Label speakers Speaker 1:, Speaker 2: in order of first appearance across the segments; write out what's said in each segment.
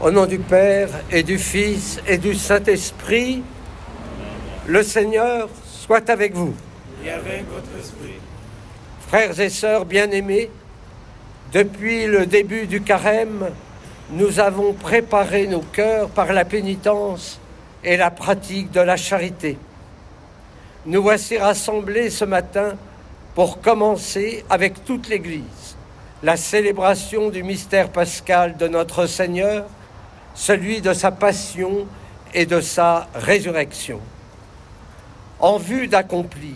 Speaker 1: Au nom du Père et du Fils et du Saint-Esprit, le Seigneur soit avec vous.
Speaker 2: Et avec votre esprit.
Speaker 1: Frères et sœurs bien-aimés, depuis le début du carême, nous avons préparé nos cœurs par la pénitence et la pratique de la charité. Nous voici rassemblés ce matin pour commencer avec toute l'Église la célébration du mystère pascal de notre Seigneur, celui de sa passion et de sa résurrection. En vue d'accomplir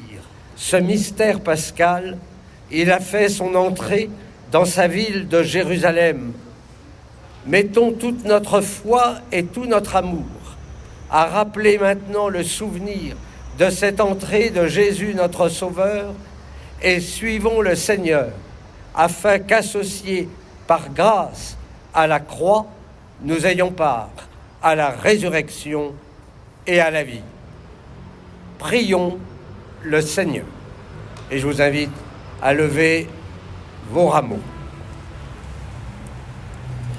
Speaker 1: ce mystère pascal, il a fait son entrée dans sa ville de Jérusalem. Mettons toute notre foi et tout notre amour à rappeler maintenant le souvenir de cette entrée de Jésus notre Sauveur et suivons le Seigneur afin qu'associés par grâce à la croix, nous ayons part à la résurrection et à la vie. Prions le Seigneur. Et je vous invite à lever vos rameaux.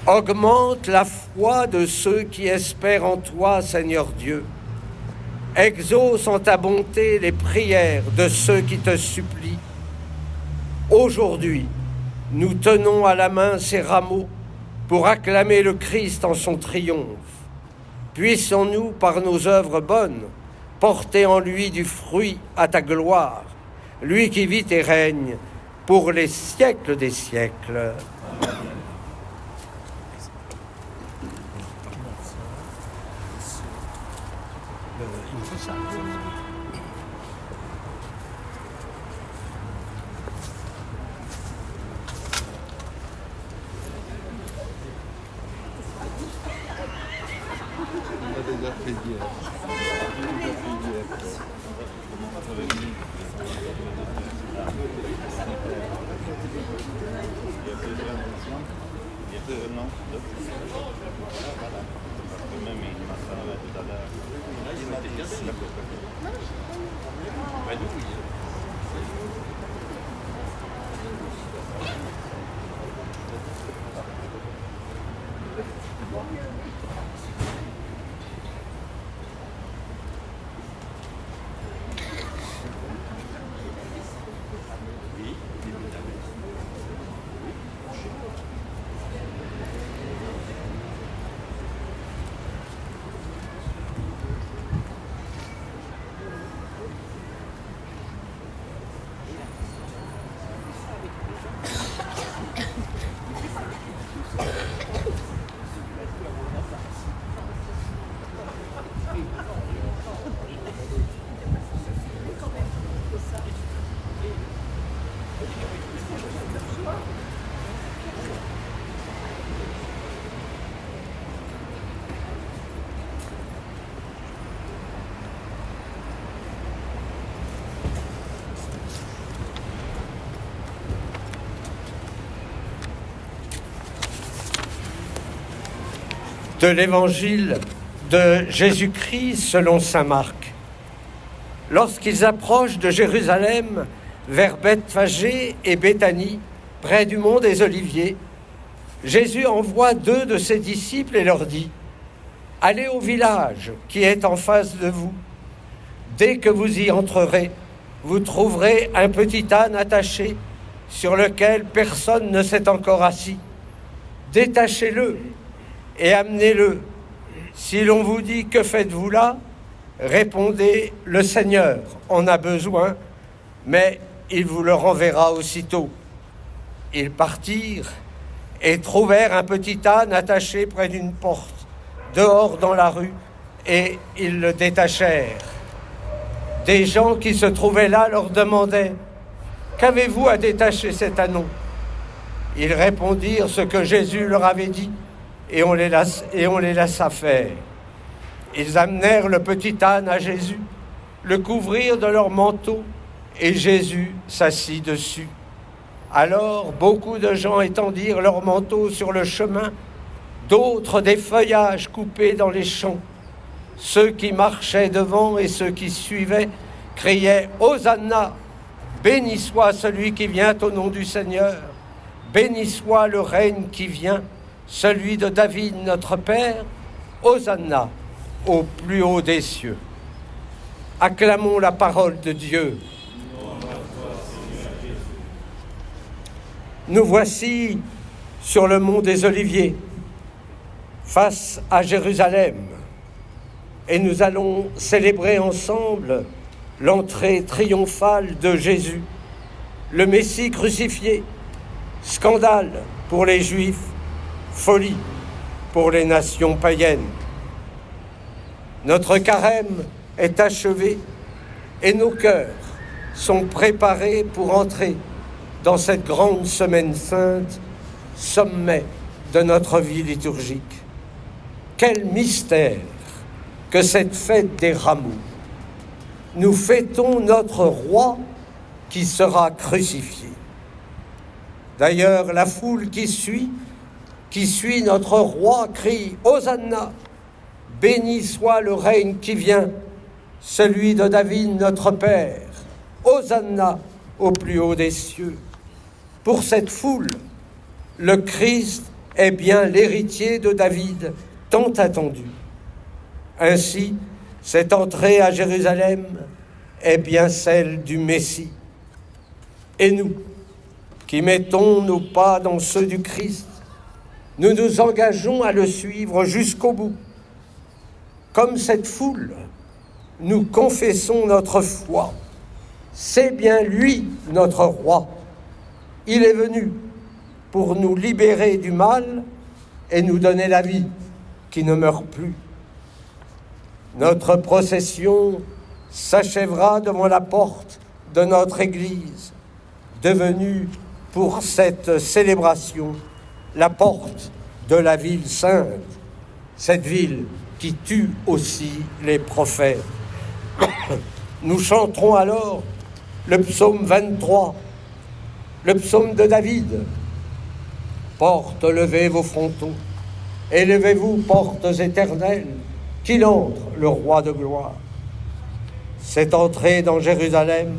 Speaker 1: Augmente la foi de ceux qui espèrent en toi, Seigneur Dieu. Exauce en ta bonté les prières de ceux qui te supplient. Aujourd'hui, nous tenons à la main ces rameaux pour acclamer le Christ en son triomphe. Puissons-nous, par nos œuvres bonnes, porter en lui du fruit à ta gloire, lui qui vit et règne pour les siècles des siècles. De l'évangile de Jésus-Christ selon saint Marc. Lorsqu'ils approchent de Jérusalem, vers Bethphagée et Béthanie, près du mont des Oliviers, Jésus envoie 2 de ses disciples et leur dit : « Allez au village qui est en face de vous. Dès que vous y entrerez, vous trouverez un petit âne attaché sur lequel personne ne s'est encore assis. Détachez-le et amenez-le. Si l'on vous dit « Que faites-vous là ?» répondez « Le Seigneur en a besoin, mais il vous le renverra aussitôt. » Ils partirent et trouvèrent un petit âne attaché près d'une porte, dehors dans la rue, et ils le détachèrent. Des gens qui se trouvaient là leur demandaient : « Qu'avez-vous à détacher cet ânon ?» Ils répondirent ce que Jésus leur avait dit, et on les laissa faire. Ils amenèrent le petit âne à Jésus, le couvrirent de leur manteau, et Jésus s'assit dessus. Alors beaucoup de gens étendirent leurs manteaux sur le chemin, d'autres des feuillages coupés dans les champs. Ceux qui marchaient devant et ceux qui suivaient criaient « Hosanna ! Béni soit celui qui vient au nom du Seigneur ! Béni soit le règne qui vient, celui de David notre Père. Hosanna au plus haut des cieux. Acclamons la parole de Dieu. Nous voici sur le mont des Oliviers, face à Jérusalem, et nous allons célébrer ensemble l'entrée triomphale de Jésus, le Messie crucifié. Scandale pour les Juifs, folie pour les nations païennes. Notre carême est achevé et nos cœurs sont préparés pour entrer dans cette grande semaine sainte, sommet de notre vie liturgique. Quel mystère que cette fête des rameaux! Nous fêtons notre roi qui sera crucifié. D'ailleurs, la foule qui suit notre roi crie « Hosanna ! Béni soit le règne qui vient, celui de David notre Père. Hosanna au plus haut des cieux. » Pour cette foule, le Christ est bien l'héritier de David, tant attendu. Ainsi, cette entrée à Jérusalem est bien celle du Messie. Et nous, qui mettons nos pas dans ceux du Christ, nous nous engageons à le suivre jusqu'au bout. Comme cette foule, nous confessons notre foi. C'est bien lui notre roi. Il est venu pour nous libérer du mal et nous donner la vie qui ne meurt plus. Notre procession s'achèvera devant la porte de notre Église, devenue pour cette célébration la porte de la ville sainte, cette ville qui tue aussi les prophètes. Nous chanterons alors le psaume 23, le psaume de David. Portes, levez vos frontons, élevez-vous, portes éternelles, qu'il entre le roi de gloire. Cette entrée dans Jérusalem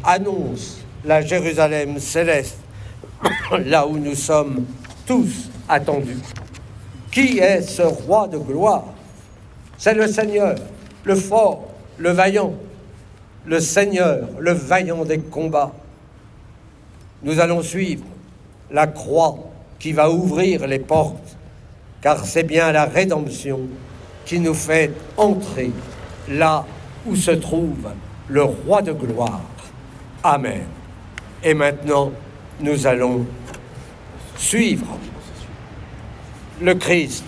Speaker 1: annonce la Jérusalem céleste, là où nous sommes tous attendus. Qui est ce roi de gloire? C'est le Seigneur, le fort, le vaillant, le Seigneur, le vaillant des combats. Nous allons suivre la croix qui va ouvrir les portes, car c'est bien la rédemption qui nous fait entrer là où se trouve le roi de gloire. Amen. Et maintenant, nous allons suivre le Christ.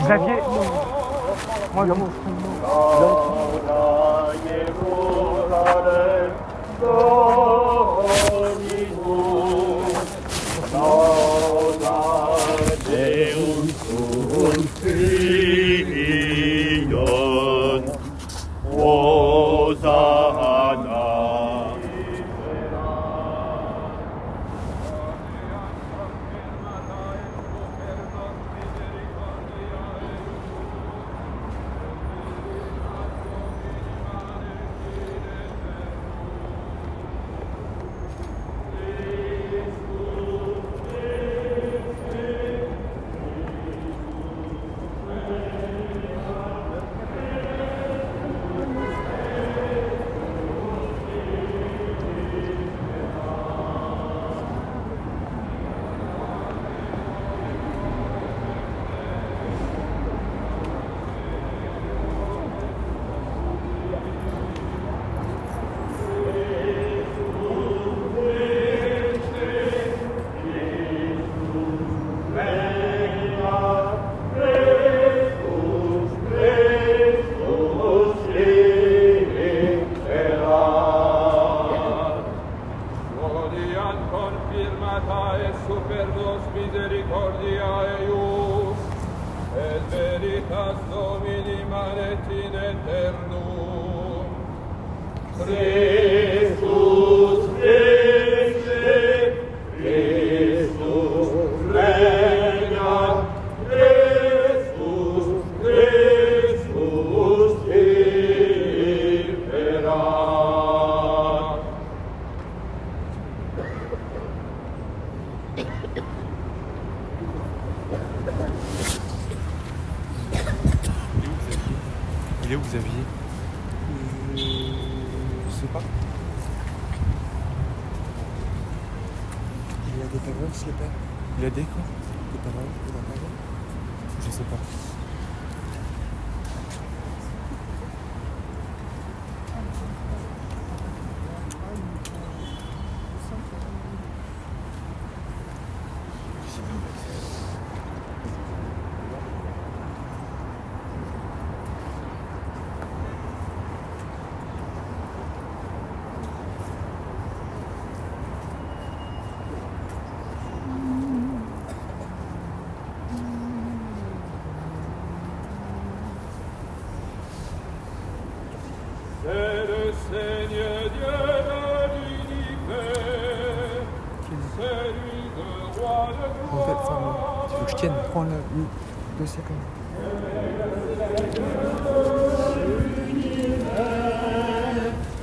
Speaker 3: Xavier, moi,
Speaker 2: et super nos misericordia eius, et veritas Domini manet in aeternum. Christus Christe, Christus regnat, Christus Christus imperat.
Speaker 4: Il est où Xavier?
Speaker 3: Je sais pas. Il y a des paroles, s'il vous plaît.
Speaker 4: Il a des quoi?
Speaker 3: Des paroles, il y a des paroles.
Speaker 4: Je sais pas.
Speaker 2: C'est le Seigneur Dieu de l'univers, c'est lui le roi de
Speaker 3: En fait, enfin,
Speaker 2: gloire.
Speaker 3: tu veux que je tienne? Prends le dossier quand même.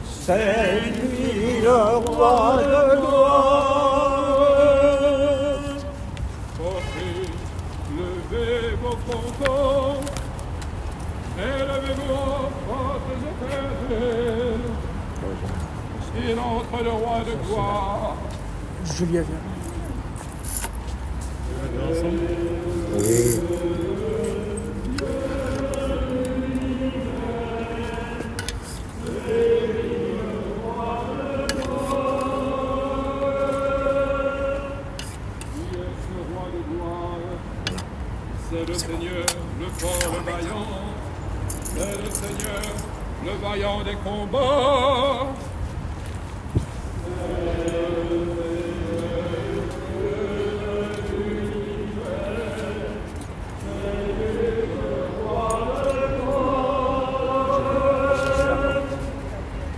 Speaker 1: C'est lui le roi de gloire.
Speaker 2: Portez, levez vos frontons, élevez-vous portes éternelles. Il entre le roi de gloire.
Speaker 3: Julia vient.
Speaker 2: C'est le Seigneur, le fort, le vaillant. C'est le Seigneur, le vaillant des combats.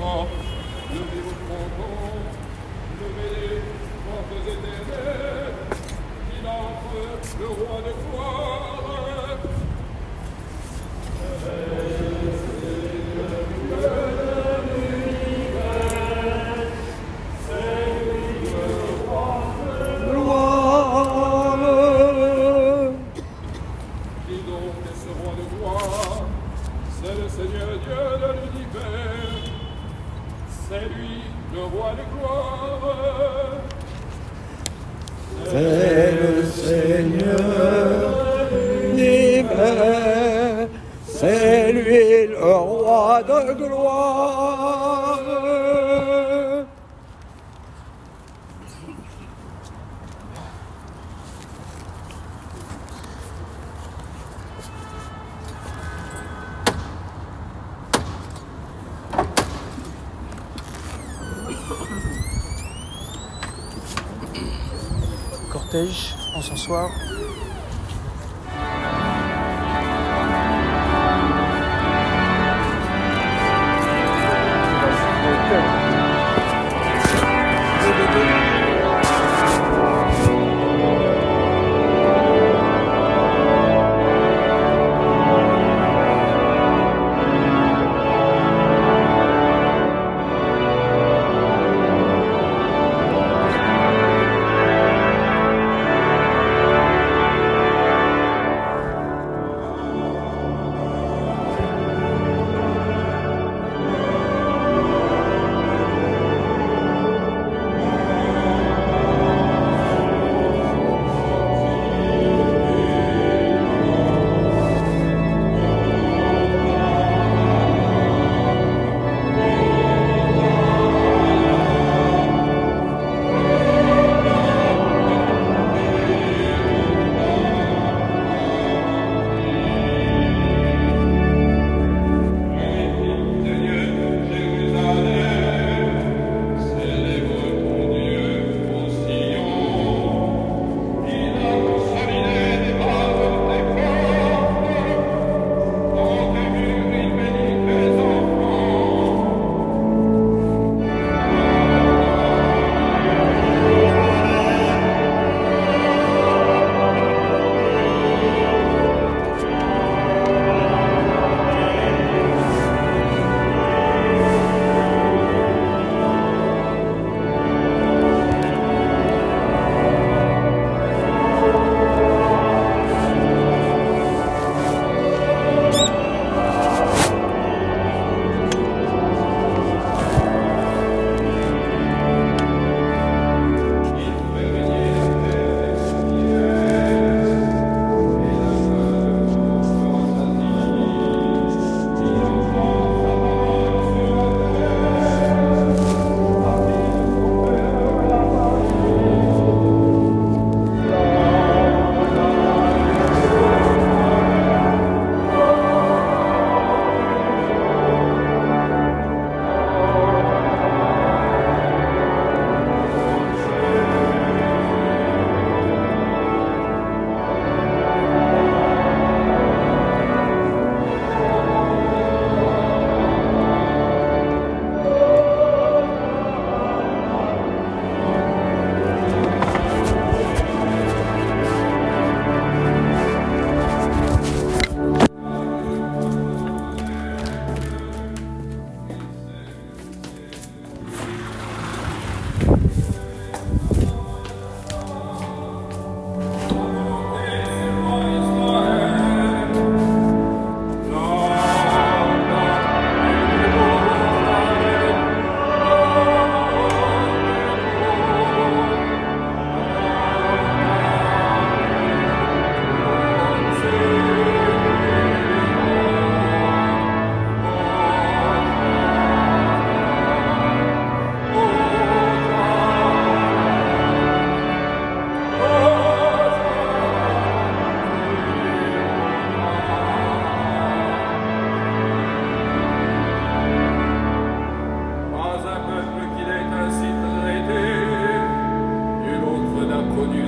Speaker 2: Oh, levez vos frontons, levez les portes éternelles. Il entre le roi de gloire. Qui donc est ce roi de gloire? C'est le Seigneur Dieu de l'univers. C'est lui, le roi de gloire.
Speaker 1: C'est le Seigneur l'hiver, c'est lui le roi de gloire.
Speaker 3: Cortège, encensoir.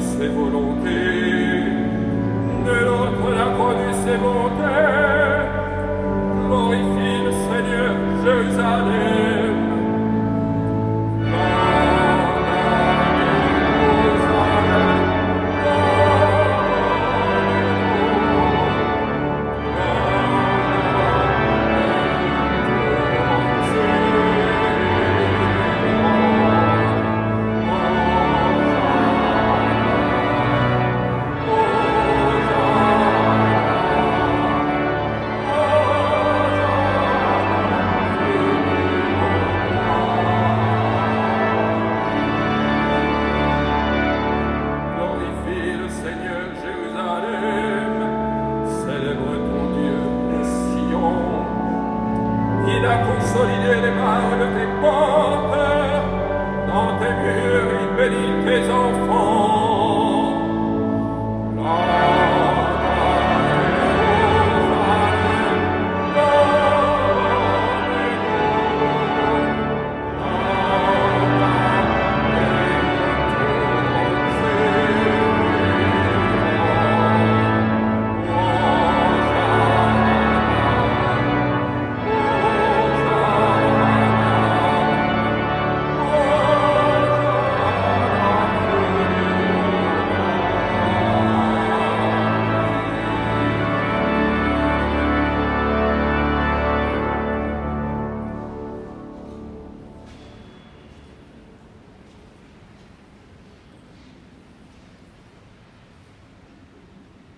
Speaker 2: ses volontés, de l'autre la produit ses bontés. Glorifie le Seigneur, Jérusalem.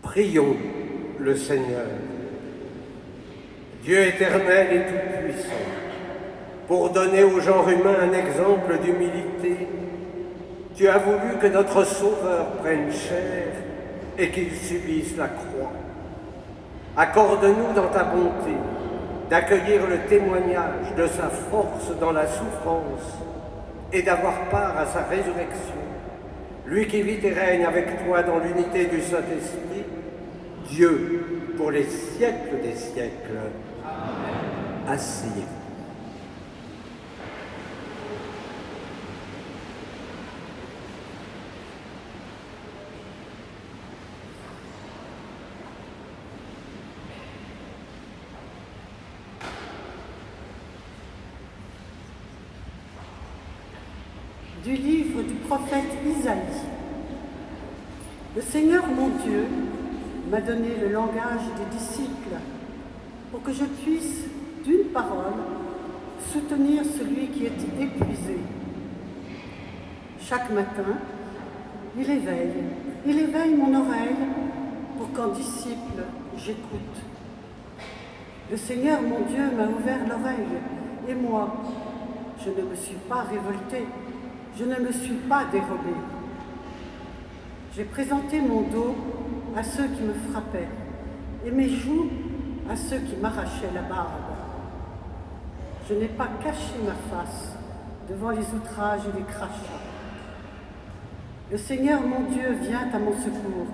Speaker 1: Prions le Seigneur. Dieu éternel et tout-puissant, pour donner au genre humain un exemple d'humilité, tu as voulu que notre Sauveur prenne chair et qu'il subisse la croix. Accorde-nous dans ta bonté d'accueillir le témoignage de sa force dans la souffrance et d'avoir part à sa résurrection, lui qui vit et règne avec toi dans l'unité du Saint-Esprit, Dieu pour les siècles des siècles. Amen. Asseyez-vous.
Speaker 5: Du livre du prophète Isaïe. Le Seigneur mon Dieu m'a donné le langage des disciples pour que je puisse, d'une parole, soutenir celui qui est épuisé. Chaque matin, il éveille mon oreille pour qu'en disciple, j'écoute. Le Seigneur mon Dieu m'a ouvert l'oreille et moi, je ne me suis pas révoltée, je ne me suis pas dérobée. J'ai présenté mon dos à ceux qui me frappaient et mes joues à ceux qui m'arrachaient la barbe. Je n'ai pas caché ma face devant les outrages et les crachats. Le Seigneur mon Dieu vient à mon secours.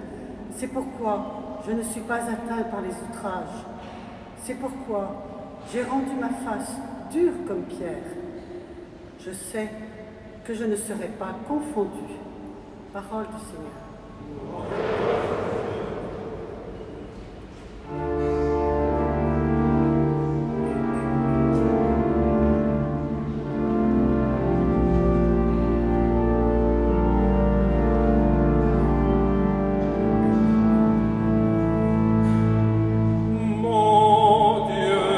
Speaker 5: C'est pourquoi je ne suis pas atteint par les outrages. C'est pourquoi j'ai rendu ma face dure comme pierre. Je sais que je ne serai pas confondu. Parole du Seigneur.
Speaker 2: Mon Dieu,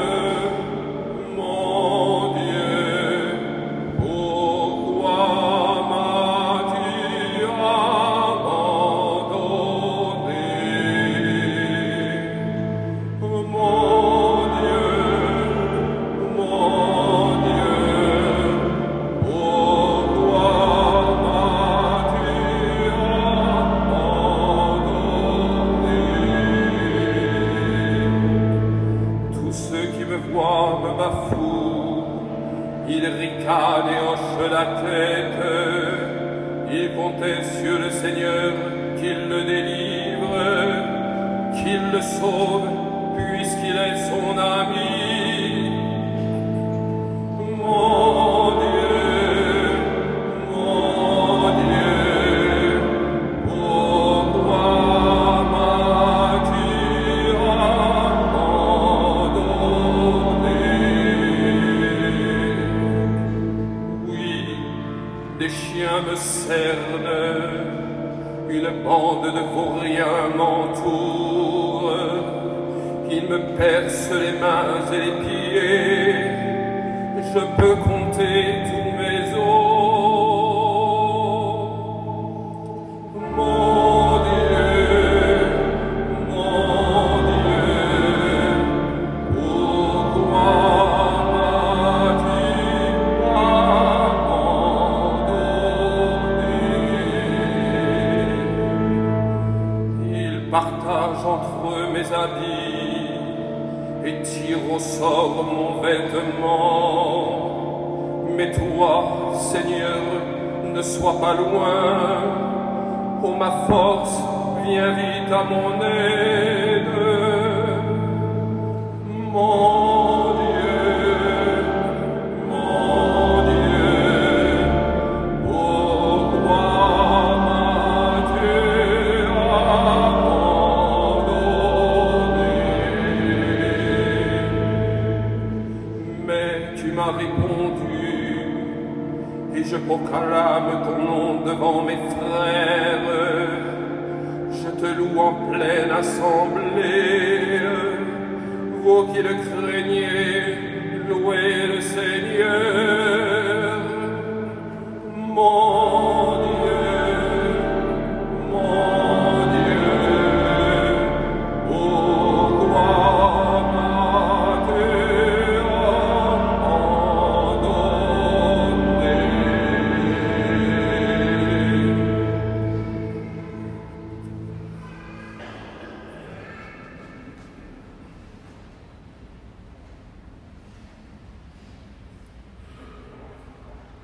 Speaker 2: Des chiens me cernent, une bande de vauriens m'entoure. Ils me percent les mains et les pieds. Je peux compter tous mes os. Mon Dieu, pourquoi m'as-tu abandonné? Ils partagent entre eux mes habits et tirent au sort mon vêtement. Mais toi, Seigneur, ne sois pas loin. Oh ma force, viens vite à mon aide. Mon Dieu, pourquoi m'as-tu abandonné? Mais tu m'as répondu, et je proclame ton nom devant mes frères. Je te loue en pleine assemblée. Vous qui le craignez, louez le Seigneur. Mon Dieu, pourquoi m'as-tu abandonné?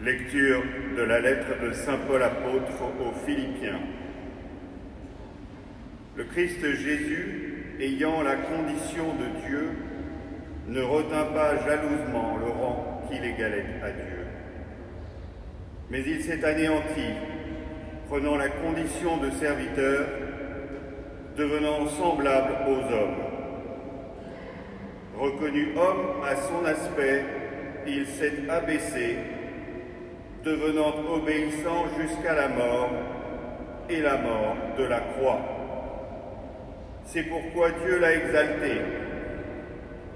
Speaker 6: Lecture de la lettre de saint Paul apôtre aux Philippiens. Le Christ Jésus, ayant la condition de Dieu, ne retint pas jalousement le rang qu'il égalait à Dieu. Mais il s'est anéanti, prenant la condition de serviteur, devenant semblable aux hommes. Reconnu homme à son aspect, il s'est abaissé, devenant obéissant jusqu'à la mort, et la mort de la croix. C'est pourquoi Dieu l'a exalté.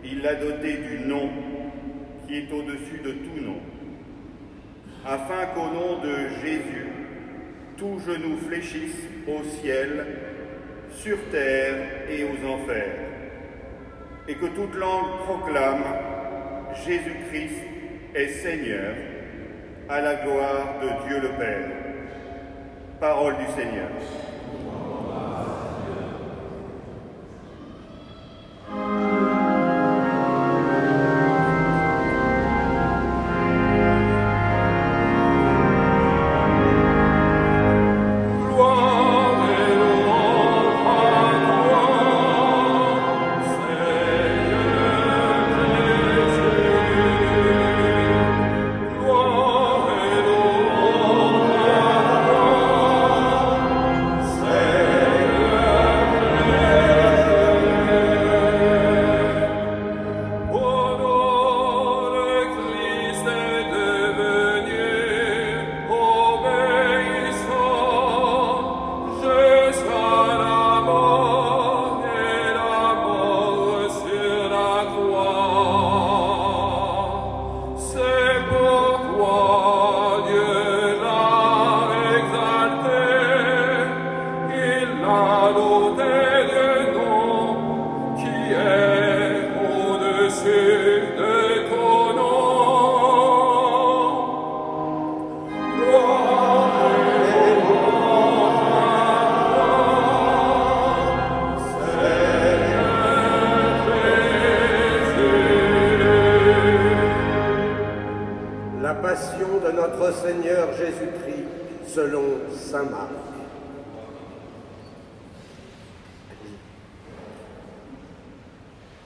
Speaker 6: Il l'a doté du nom qui est au-dessus de tout nom, afin qu'au nom de Jésus, tout genou fléchisse au ciel, sur terre et aux enfers, et que toute langue proclame Jésus-Christ est Seigneur, à la gloire de Dieu le Père. Parole du Seigneur.
Speaker 1: Seigneur Jésus-Christ selon saint Marc.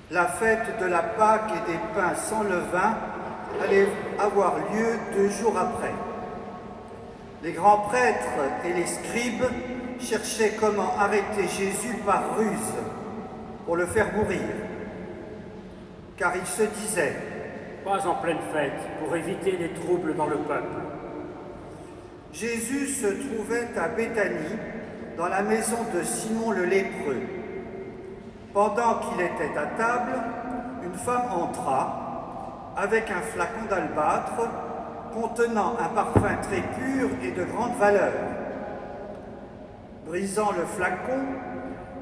Speaker 7: La fête de la Pâque et des pains sans levain allait avoir lieu 2 jours après. Les grands prêtres et les scribes cherchaient comment arrêter Jésus par ruse pour le faire mourir. Car ils se disaient:
Speaker 8: pas en pleine fête, pour éviter les troubles dans le peuple.
Speaker 7: Jésus se trouvait à Béthanie, dans la maison de Simon le lépreux. Pendant qu'il était à table, une femme entra avec un flacon d'albâtre contenant un parfum très pur et de grande valeur. Brisant le flacon,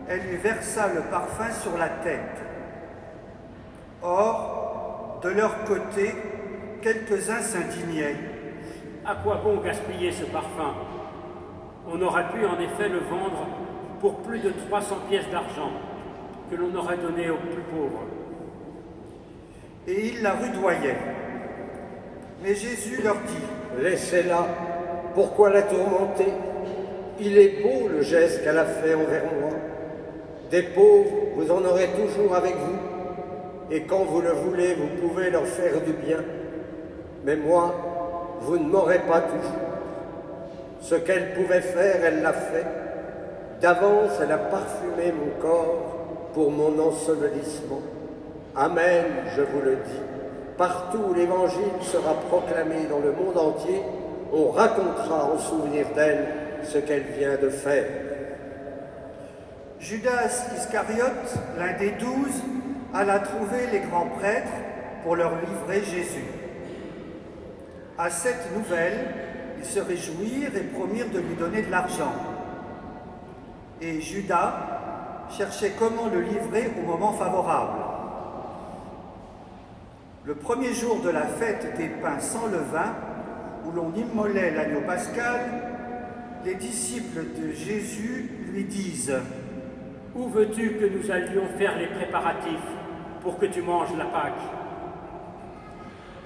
Speaker 7: elle lui versa le parfum sur la tête. Or, de leur côté, quelques-uns s'indignaient.
Speaker 8: À quoi bon gaspiller ce parfum? On aurait pu en effet le vendre pour plus de 300 pièces d'argent que l'on aurait donné aux plus pauvres.
Speaker 7: Et ils la rudoyaient. Mais Jésus leur dit:
Speaker 1: Laissez-la, pourquoi la tourmenter? Il est beau le geste qu'elle a fait envers moi. Des pauvres, vous en aurez toujours avec vous, et quand vous le voulez, vous pouvez leur faire du bien. Mais moi, vous ne m'aurez pas toujours. Ce qu'elle pouvait faire, elle l'a fait. D'avance, elle a parfumé mon corps pour mon ensevelissement. Amen, je vous le dis. Partout où l'Évangile sera proclamé dans le monde entier, on racontera en souvenir d'elle ce qu'elle vient de faire.
Speaker 7: Judas Iscariote, l'un des 12, alla trouver les grands prêtres pour leur livrer Jésus. À cette nouvelle, ils se réjouirent et promirent de lui donner de l'argent. Et Judas cherchait comment le livrer au moment favorable. Le premier jour de la fête des pains sans levain, où l'on immolait l'agneau pascal, les disciples de Jésus lui disent:
Speaker 8: Où veux-tu que nous allions faire les préparatifs pour que tu manges la Pâque?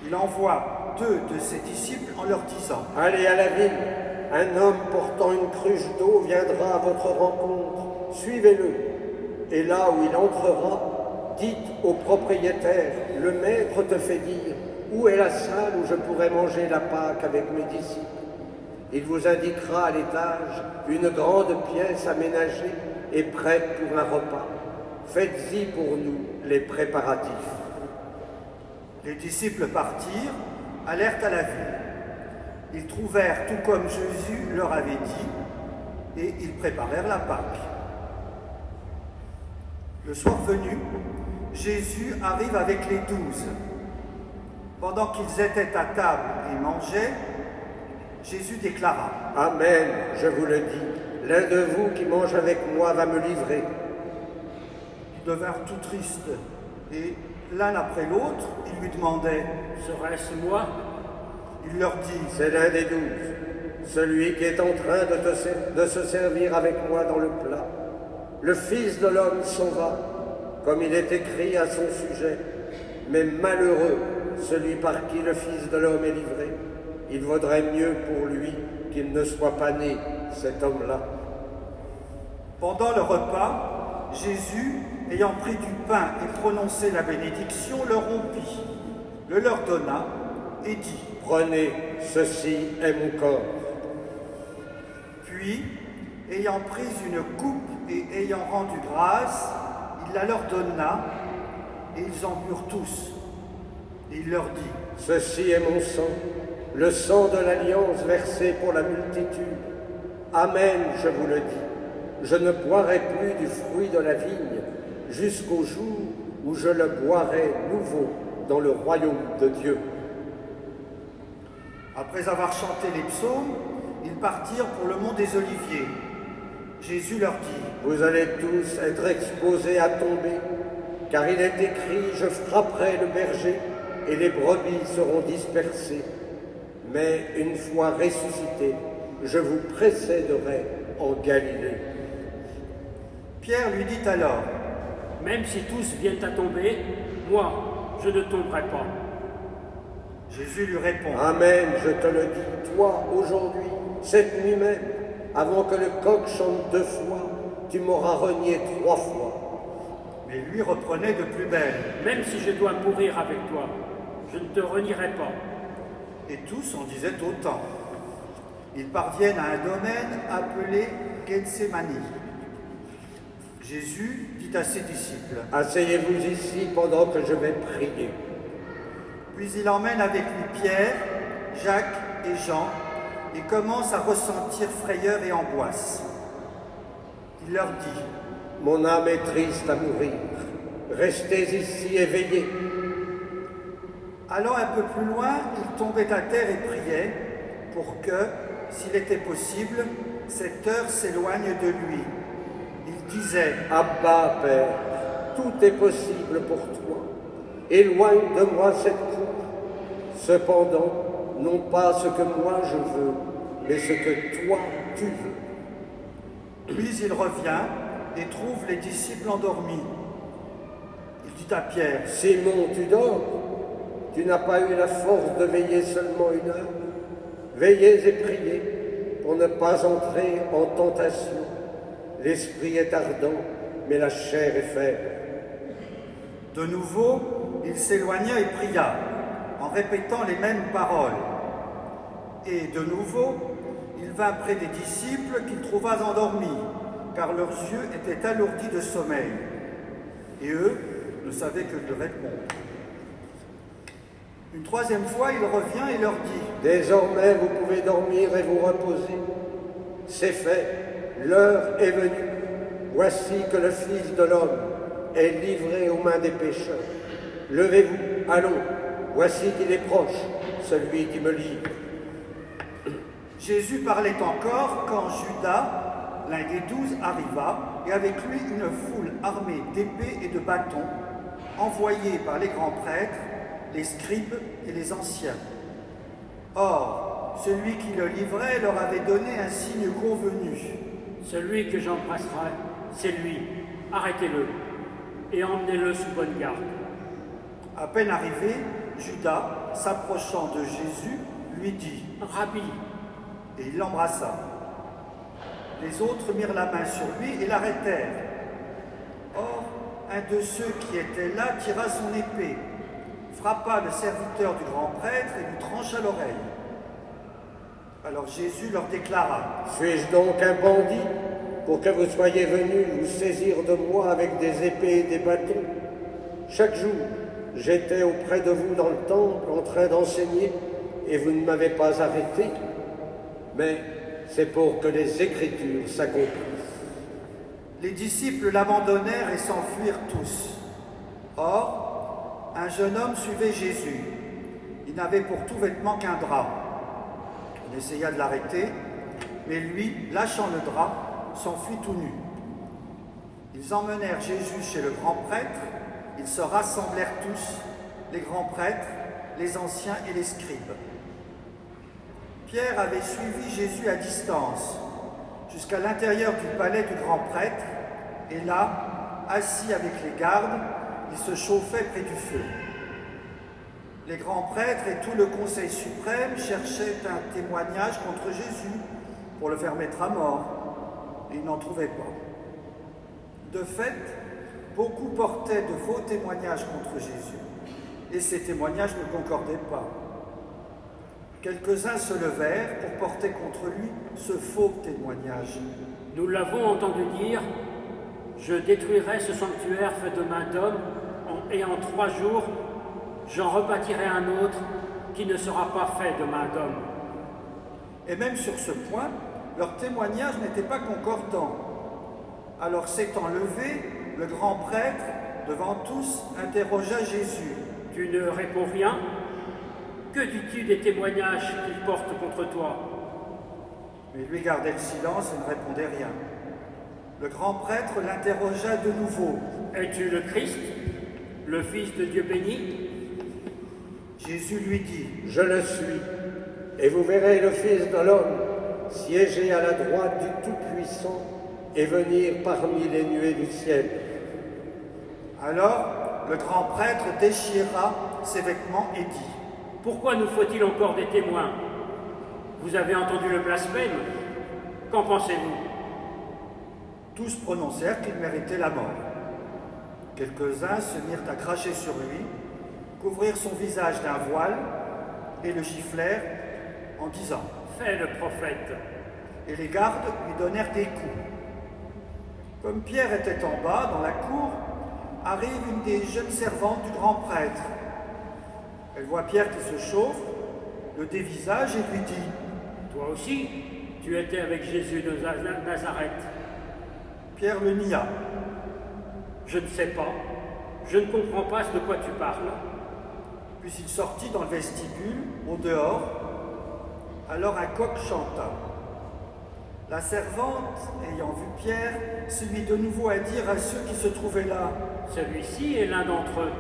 Speaker 7: Il envoie 2 de ses disciples en leur disant:
Speaker 1: Allez à la ville, un homme portant une cruche d'eau viendra à votre rencontre, suivez-le. Et là où il entrera, dites au propriétaire: le maître te fait dire, où est la salle où je pourrais manger la Pâque avec mes disciples? Il vous indiquera à l'étage une grande pièce aménagée et prête pour un repas. Faites-y pour nous les préparatifs.
Speaker 7: Les disciples partirent, allèrent à la ville. Ils trouvèrent tout comme Jésus leur avait dit, et ils préparèrent la Pâque. Le soir venu, Jésus arrive avec les 12. Pendant qu'ils étaient à table et mangeaient, Jésus déclara:
Speaker 1: Amen, je vous le dis, l'un de vous qui mange avec moi va me livrer.
Speaker 7: Ils devinrent tout tristes, et l'un après l'autre, ils lui demandaient:
Speaker 8: Serait-ce moi?
Speaker 7: Il leur dit:
Speaker 1: C'est l'un des 12, celui qui est en train de se servir avec moi dans le plat. Le Fils de l'homme s'en va, comme il est écrit à son sujet. Mais malheureux celui par qui le Fils de l'homme est livré. Il vaudrait mieux pour lui qu'il ne soit pas né, cet homme-là.
Speaker 7: Pendant le repas, Jésus, ayant pris du pain et prononcé la bénédiction, le rompit, le leur donna et dit:
Speaker 1: Prenez, ceci est mon corps.
Speaker 7: Puis, ayant pris une coupe et ayant rendu grâce, il la leur donna, et ils en burent tous. Et il leur dit:
Speaker 1: Ceci est mon sang, le sang de l'alliance versé pour la multitude. Amen, je vous le dis, je ne boirai plus du fruit de la vigne jusqu'au jour où je le boirai nouveau dans le royaume de Dieu.
Speaker 7: Après avoir chanté les psaumes, ils partirent pour le mont des Oliviers. Jésus leur dit:
Speaker 1: Vous allez tous être exposés à tomber, car il est écrit: je frapperai le berger et les brebis seront dispersées. Mais une fois ressuscité, je vous précéderai en Galilée.
Speaker 7: Pierre lui dit alors:
Speaker 8: Même si tous viennent à tomber, moi, je ne tomberai pas.
Speaker 7: Jésus lui répond:
Speaker 1: Amen, je te le dis, toi, aujourd'hui, cette nuit même, avant que le coq chante 2 fois, tu m'auras renié 3 fois.
Speaker 7: Mais lui reprenait de plus belle:
Speaker 8: Même si je dois mourir avec toi, je ne te renierai pas.
Speaker 7: Et tous en disaient autant. Ils parviennent à un domaine appelé Gethsémani. Jésus dit à ses disciples:
Speaker 1: Asseyez-vous ici pendant que je vais prier.
Speaker 7: Puis il emmène avec lui Pierre, Jacques et Jean et commence à ressentir frayeur et angoisse. Il leur dit:
Speaker 1: Mon âme est triste à mourir. Restez ici et veillez.
Speaker 7: Allant un peu plus loin, il tombait à terre et priait pour que, s'il était possible, cette heure s'éloigne de lui. Il disait:
Speaker 1: Abba, Père, tout est possible pour toi. Éloigne de moi cette coupe. Cependant, non pas ce que moi je veux, mais ce que toi tu veux.
Speaker 7: Puis il revient et trouve les disciples endormis. Il dit à Pierre:
Speaker 1: Simon, tu dors? Tu n'as pas eu la force de veiller seulement 1 heure? Veillez et priez pour ne pas entrer en tentation. L'esprit est ardent, mais la chair est faible.
Speaker 7: De nouveau, il s'éloigna et pria, en répétant les mêmes paroles. Et de nouveau, il vint près des disciples qu'il trouva endormis, car leurs yeux étaient alourdis de sommeil. Et eux ne savaient que lui répondre. Une 3e fois, il revient et leur dit:
Speaker 1: Désormais, vous pouvez dormir et vous reposer. C'est fait, l'heure est venue. Voici que le Fils de l'homme est livré aux mains des pécheurs. Levez-vous, allons, voici qu'il est proche, celui qui me livre.
Speaker 7: Jésus parlait encore quand Judas, l'un des 12, arriva, et avec lui une foule armée d'épées et de bâtons, envoyés par les grands prêtres, les scribes et les anciens. Or, celui qui le livrait leur avait donné un signe convenu.
Speaker 8: Celui que j'embrasserai, c'est lui. Arrêtez-le et emmenez-le sous bonne garde.
Speaker 7: À peine arrivé, Judas, s'approchant de Jésus, lui dit:
Speaker 8: Rabbi.
Speaker 7: Et il l'embrassa. Les autres mirent la main sur lui et l'arrêtèrent. Or, un de ceux qui étaient là tira son épée, frappa le serviteur du grand prêtre et lui trancha l'oreille. Alors Jésus leur déclara:
Speaker 1: Suis-je donc un bandit pour que vous soyez venus vous saisir de moi avec des épées et des bâtons? Chaque jour, j'étais auprès de vous dans le temple en train d'enseigner et vous ne m'avez pas arrêté. Mais c'est pour que les Écritures s'accomplissent.
Speaker 7: Les disciples l'abandonnèrent et s'enfuirent tous. Or, un jeune homme suivait Jésus. Il n'avait pour tout vêtement qu'un drap. On essaya de l'arrêter, mais lui, lâchant le drap, s'enfuit tout nu. Ils emmenèrent Jésus chez le grand prêtre. Ils se rassemblèrent tous, les grands prêtres, les anciens et les scribes. Pierre avait suivi Jésus à distance, jusqu'à l'intérieur du palais du grand prêtre, et là, assis avec les gardes, il se chauffait près du feu. Les grands prêtres et tout le conseil suprême cherchaient un témoignage contre Jésus pour le faire mettre à mort, et ils n'en trouvaient pas. De fait, beaucoup portaient de faux témoignages contre Jésus, et ces témoignages ne concordaient pas. Quelques-uns se levèrent pour porter contre lui ce faux témoignage.
Speaker 8: Nous l'avons entendu dire: je détruirai ce sanctuaire fait de main d'homme, et en 3 jours, j'en rebâtirai un autre qui ne sera pas fait de main d'homme.
Speaker 7: Et même sur ce point, leur témoignage n'était pas concordant. Alors s'étant levé, le grand prêtre, devant tous, interrogea Jésus.
Speaker 8: Tu ne réponds rien? Que dis-tu des témoignages qu'ils portent contre toi?
Speaker 7: Mais lui gardait le silence et ne répondait rien. Le grand prêtre l'interrogea de nouveau.
Speaker 8: Es-tu le Christ, le Fils de Dieu béni?
Speaker 7: Jésus lui dit:
Speaker 1: Je le suis, et vous verrez le Fils de l'homme siéger à la droite du Tout-Puissant et venir parmi les nuées du ciel.
Speaker 7: Alors, le grand prêtre déchira ses vêtements et dit:
Speaker 8: Pourquoi nous faut-il encore des témoins? Vous avez entendu le blasphème? Qu'en pensez-vous?
Speaker 7: Tous prononcèrent qu'il méritait la mort. Quelques-uns se mirent à cracher sur lui, couvrirent son visage d'un voile et le giflèrent en disant:
Speaker 8: Fais le prophète.
Speaker 7: Et les gardes lui donnèrent des coups. Comme Pierre était en bas, dans la cour, arrive une des jeunes servantes du grand prêtre. Elle voit Pierre qui se chauffe, le dévisage et lui dit:
Speaker 8: Toi aussi, tu étais avec Jésus de Nazareth.
Speaker 7: Pierre le nia.
Speaker 8: Je ne sais pas. Je ne comprends pas de quoi tu parles.
Speaker 7: Puis il sortit dans le vestibule, au dehors. Alors un coq chanta. La servante, ayant vu Pierre, se mit de nouveau à dire à ceux qui se trouvaient là.
Speaker 8: Celui-ci est l'un d'entre eux.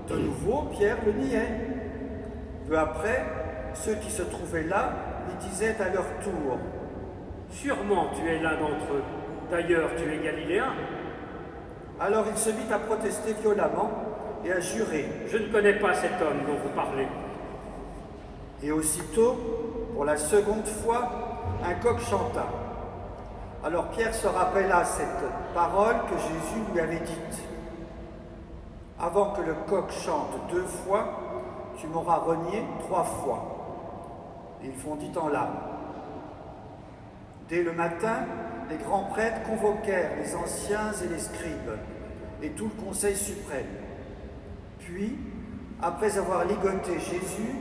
Speaker 7: De nouveau, Pierre le niait. Peu après, ceux qui se trouvaient là lui disaient à leur tour.
Speaker 8: Sûrement tu es l'un d'entre eux. D'ailleurs, tu es galiléen.
Speaker 7: Alors il se mit à protester violemment et à jurer.
Speaker 8: Je ne connais pas cet homme dont vous parlez.
Speaker 7: Et aussitôt, pour la seconde fois, un coq chanta. Alors Pierre se rappela cette parole que Jésus lui avait dite. Avant que le coq chante 2 fois, tu m'auras renié 3 fois. Et il fondit en larmes. Dès le matin, les grands prêtres convoquèrent les anciens et les scribes et tout le conseil suprême. Puis, après avoir ligoté Jésus,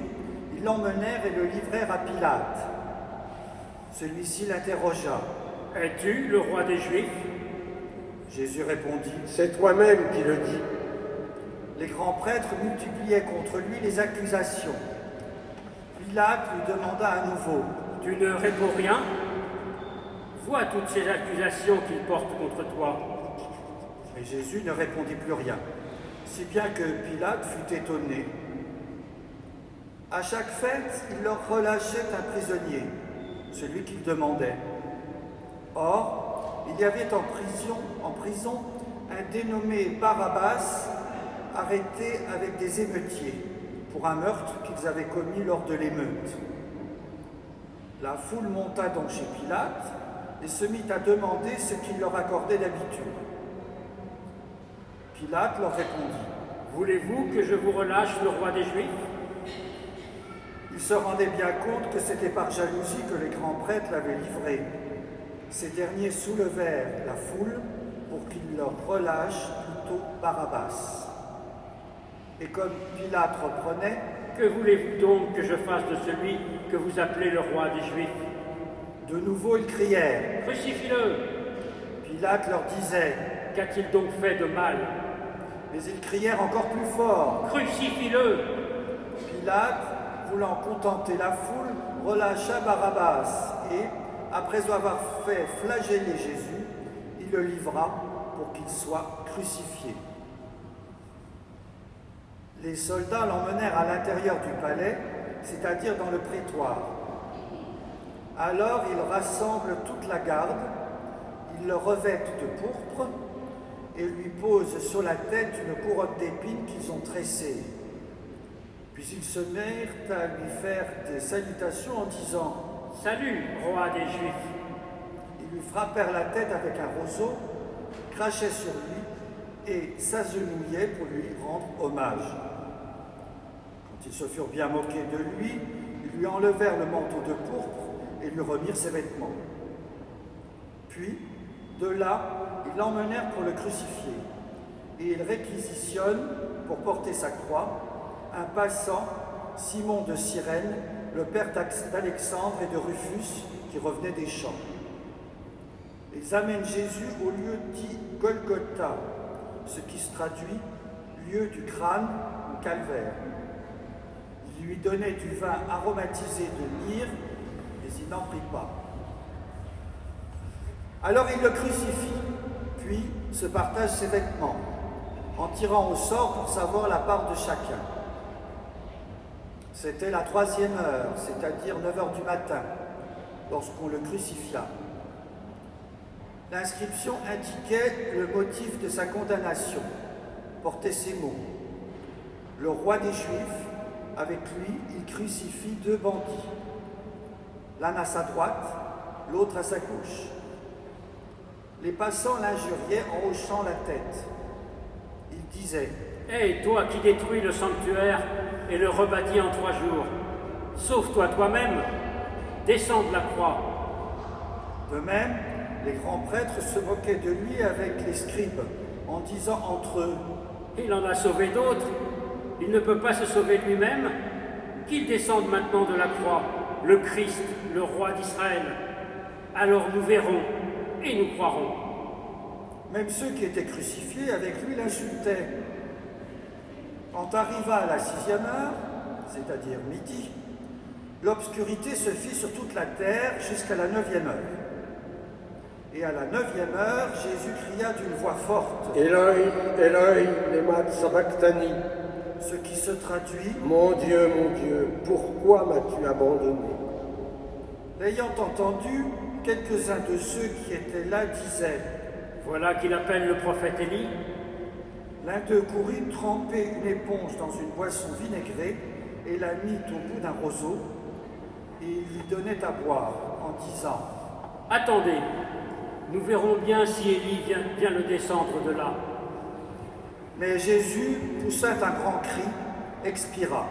Speaker 7: ils l'emmenèrent et le livrèrent à Pilate. Celui-ci l'interrogea.
Speaker 8: « Es-tu le roi des Juifs ?»
Speaker 7: Jésus répondit.
Speaker 1: C'est toi-même qui le dis.
Speaker 7: Les grands prêtres multipliaient contre lui les accusations. Pilate lui demanda à nouveau.
Speaker 8: « Tu ne réponds rien ? Vois toutes ces accusations qu'il porte contre toi. »
Speaker 7: Mais Jésus ne répondit plus rien, si bien que Pilate fut étonné. À chaque fête, il leur relâchait un prisonnier, celui qu'il demandait. Or, il y avait en prison un dénommé Barabbas, arrêté avec des émeutiers pour un meurtre qu'ils avaient commis lors de l'émeute. La foule monta donc chez Pilate et se mit à demander ce qu'il leur accordait d'habitude. Pilate leur répondit.
Speaker 8: « Voulez-vous que je vous relâche le roi des Juifs ?»
Speaker 7: Ils se rendaient bien compte que c'était par jalousie que les grands prêtres l'avaient livré. Ces derniers soulevèrent la foule pour qu'ils leur relâchent plutôt Barabbas. Et comme Pilate reprenait,
Speaker 8: « Que voulez-vous donc que je fasse de celui que vous appelez le roi des Juifs ?»
Speaker 7: De nouveau ils crièrent.
Speaker 8: « Crucifie-le »
Speaker 7: Pilate leur disait.
Speaker 8: « Qu'a-t-il donc fait de mal ?»
Speaker 7: Mais ils crièrent encore plus fort.
Speaker 8: « Crucifie-le »
Speaker 7: Pilate, voulant contenter la foule, relâcha Barabbas et, après avoir fait flageller Jésus, il le livra pour qu'il soit crucifié. Les soldats l'emmenèrent à l'intérieur du palais, c'est-à-dire dans le prétoire. Alors ils rassemblent toute la garde, ils le revêtent de pourpre et lui posent sur la tête une couronne d'épines qu'ils ont tressée. Puis ils se mirent à lui faire des salutations en disant «
Speaker 8: Salut, roi des Juifs !»
Speaker 7: Ils lui frappèrent la tête avec un roseau, crachaient sur lui et s'agenouillaient pour lui rendre hommage. Quand ils se furent bien moqués de lui, ils lui enlevèrent le manteau de pourpre et lui remirent ses vêtements. Puis, de là, ils l'emmenèrent pour le crucifier, et ils réquisitionnent, pour porter sa croix, un passant, Simon de Cyrène, le père d'Alexandre et de Rufus, qui revenait des champs. Ils amènent Jésus au lieu dit Golgotha, ce qui se traduit lieu du crâne ou calvaire. Ils lui donnaient du vin aromatisé de myrrhe, mais il n'en prit pas. Alors il le crucifie, puis se partage ses vêtements, en tirant au sort pour savoir la part de chacun. C'était la 3e heure, c'est-à-dire 9h du matin, lorsqu'on le crucifia. L'inscription indiquait le motif de sa condamnation, portait ces mots. Le roi des Juifs, avec lui, il crucifie 2 bandits, l'un à sa droite, l'autre à sa gauche. Les passants l'injuriaient en hochant la tête. Ils disaient «
Speaker 8: Hé, toi qui détruis le sanctuaire et le rebâtis en 3 jours, sauve-toi toi-même, descends de la croix. »
Speaker 7: De même, les grands prêtres se moquaient de lui avec les scribes, en disant entre eux
Speaker 8: « Il en a sauvé d'autres, il ne peut pas se sauver lui-même, qu'il descende maintenant de la croix, le Christ, le roi d'Israël. Alors nous verrons et nous croirons.
Speaker 7: Même ceux qui étaient crucifiés avec lui l'insultaient. Quand arriva à la 6e heure, c'est-à-dire midi, l'obscurité se fit sur toute la terre jusqu'à la 9e heure. Et à la 9e heure, Jésus cria d'une voix forte.
Speaker 1: Eloi, Eloi, lema sabachthani.
Speaker 7: Ce qui se traduit.
Speaker 1: Mon Dieu, pourquoi m'as-tu abandonné?
Speaker 7: L'ayant entendu, quelques-uns de ceux qui étaient là disaient.
Speaker 8: Voilà qu'il appelle le prophète Élie.
Speaker 7: L'un d'eux courut tremper une éponge dans une boisson vinaigrée et la mit au bout d'un roseau, et il lui donnait à boire en disant.
Speaker 8: Attendez, nous verrons bien si Élie vient le descendre de là.
Speaker 7: Mais Jésus, poussant un grand cri, expira.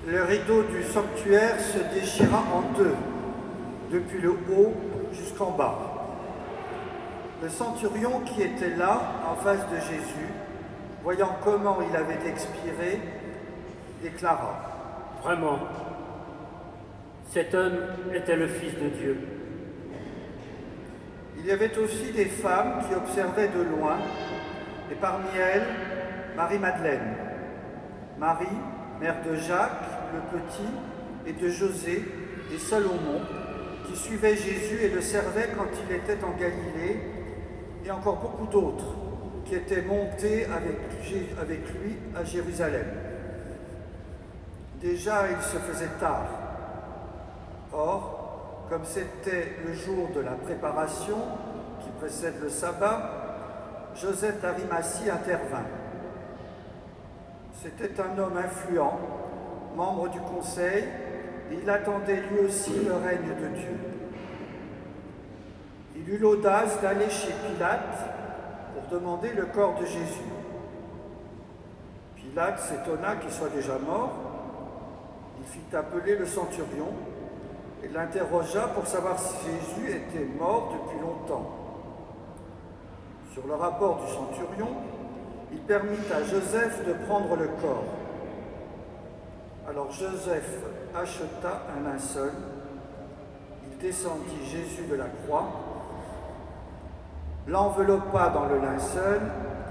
Speaker 7: Le rideau du sanctuaire se déchira en deux, depuis le haut jusqu'en bas. Le centurion qui était là, en face de Jésus, voyant comment il avait expiré, déclara:
Speaker 8: Vraiment, cet homme était le Fils de Dieu.
Speaker 7: Il y avait aussi des femmes qui observaient de loin, et parmi elles, Marie-Madeleine, Marie, mère de Jacques le Petit, et de José et Salomon, qui suivaient Jésus et le servaient quand il était en Galilée, et encore beaucoup d'autres qui étaient montés avec lui à Jérusalem. Déjà, il se faisait tard. Or, comme c'était le jour de la préparation qui précède le sabbat, Joseph d'Arimathie intervint. C'était un homme influent, membre du conseil, et il attendait lui aussi le règne de Dieu. Il eut l'audace d'aller chez Pilate pour demander le corps de Jésus. Pilate s'étonna qu'il soit déjà mort. Il fit appeler le centurion et l'interrogea pour savoir si Jésus était mort depuis longtemps. Sur le rapport du centurion, il permit à Joseph de prendre le corps. Alors Joseph acheta un linceul, il descendit Jésus de la croix, l'enveloppa dans le linceul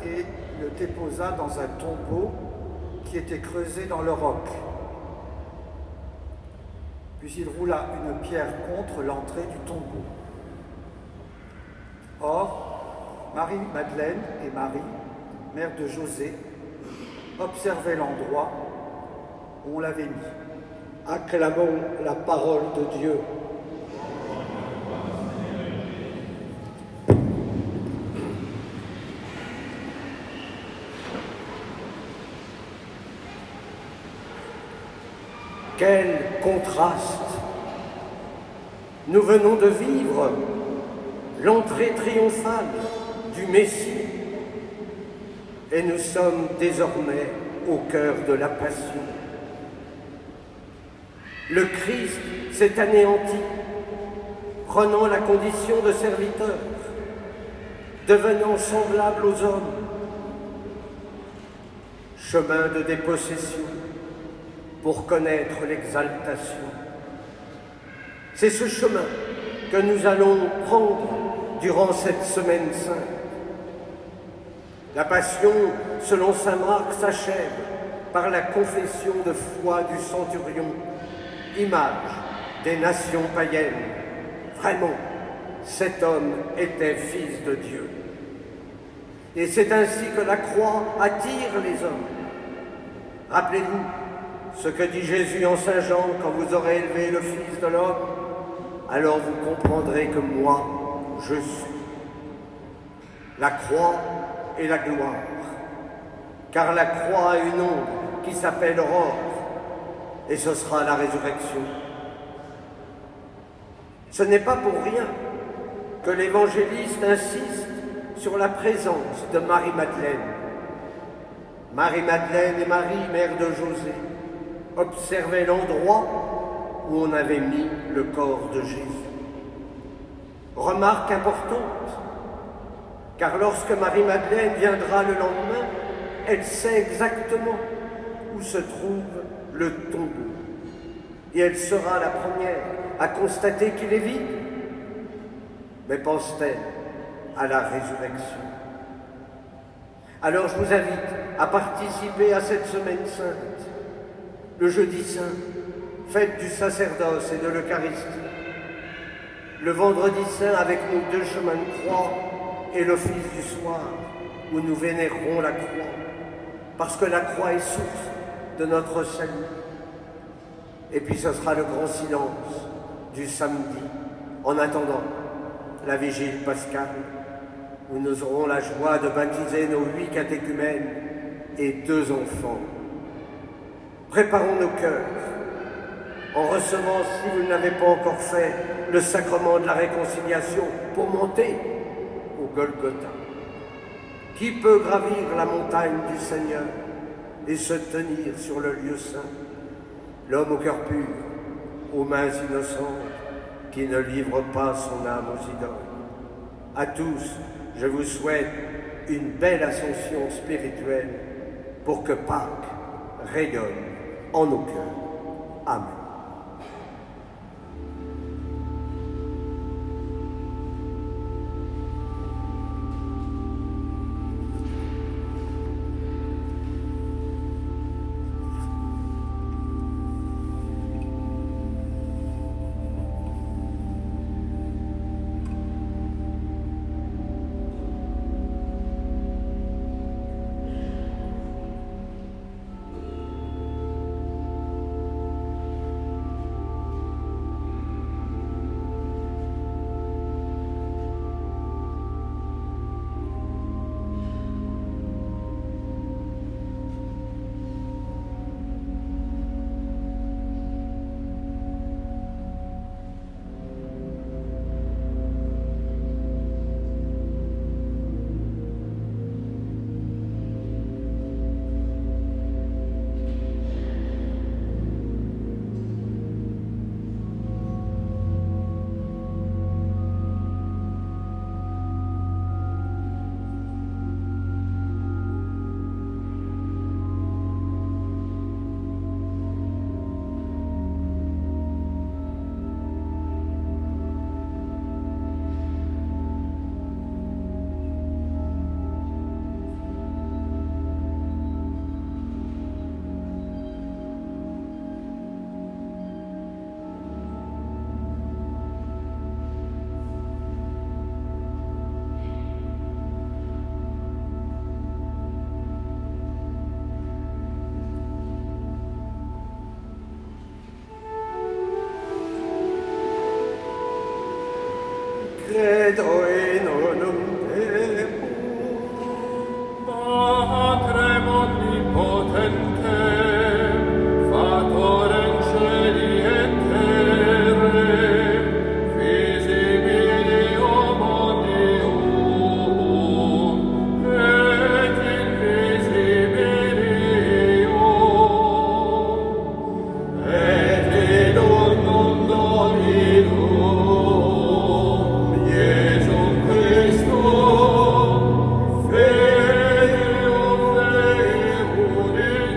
Speaker 7: et le déposa dans un tombeau qui était creusé dans le roc. Puis il roula une pierre contre l'entrée du tombeau. Or, Marie-Madeleine et Marie, mère de José, observaient l'endroit où on l'avait mis.
Speaker 1: Acclamons la parole de Dieu. Quel contraste! Nous venons de vivre l'entrée triomphale du Messie et nous sommes désormais au cœur de la Passion. Le Christ s'est anéanti, prenant la condition de serviteur, devenant semblable aux hommes. Chemin de dépossession pour connaître l'exaltation. C'est ce chemin que nous allons prendre durant cette semaine sainte. La Passion, selon saint Marc, s'achève par la confession de foi du centurion, image des nations païennes. Vraiment, cet homme était fils de Dieu. Et c'est ainsi que la croix attire les hommes. Rappelez-vous ce que dit Jésus en Saint Jean: quand vous aurez élevé le Fils de l'homme, alors vous comprendrez que moi, je suis. La croix et la gloire, car la croix a une ombre qui s'appelle aurore, et ce sera la résurrection. Ce n'est pas pour rien que l'évangéliste insiste sur la présence de Marie-Madeleine. Marie-Madeleine et Marie, mère de José, observaient l'endroit où on avait mis le corps de Jésus. Remarque importante, car lorsque Marie-Madeleine viendra le lendemain, elle sait exactement où se trouve le tombeau. Et elle sera la première à constater qu'il est vide. Mais pense-t-elle à la résurrection? Alors je vous invite à participer à cette semaine sainte, le jeudi saint, fête du sacerdoce et de l'Eucharistie, le vendredi saint avec nos deux chemins de croix et l'office du soir où nous vénérons la croix, parce que la croix est source de notre salut. Et puis ce sera le grand silence du samedi, en attendant la vigile pascale, où nous aurons la joie de baptiser nos 8 catéchumènes et 2 enfants. Préparons nos cœurs en recevant, si vous ne l'avez pas encore fait, le sacrement de la réconciliation pour monter au Golgotha. Qui peut gravir la montagne du Seigneur et se tenir sur le lieu saint? L'homme au cœur pur, aux mains innocentes, qui ne livre pas son âme aux idoles.
Speaker 9: À tous, je vous souhaite une belle ascension spirituelle pour que Pâques rayonne en nos cœurs. Amen.
Speaker 6: Credo in unum Deum,
Speaker 2: Patrem omnipotentem, Fatorem Celi et terrae, visibilium omnium, et invisibilium, et in unum Dominum, Iesum Christum, Filium Dei unigenitum,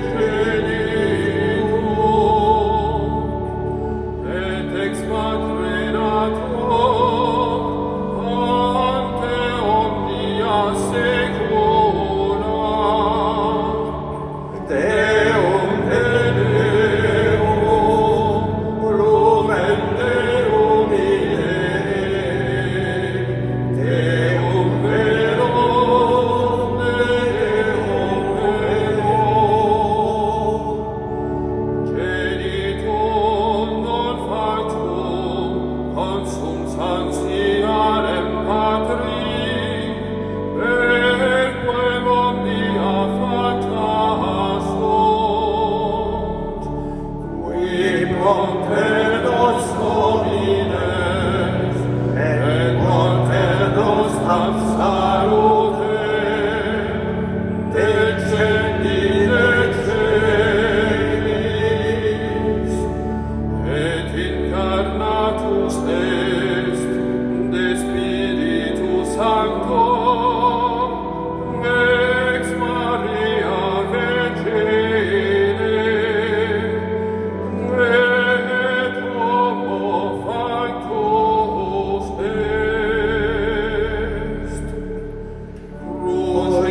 Speaker 2: et ex Patre nator, ante omnia saecula, Deum de Deum, lumen Deum Deum verum, Deum verum, Genitum non factum, consum sanctiarem Patri, perquem omnia facta sunt, qui propter nos homines, et propter nos ab salute, descendite celis, et incarnatus est de Spiritu Sancto, ex Maria Virgine, et homo factus est.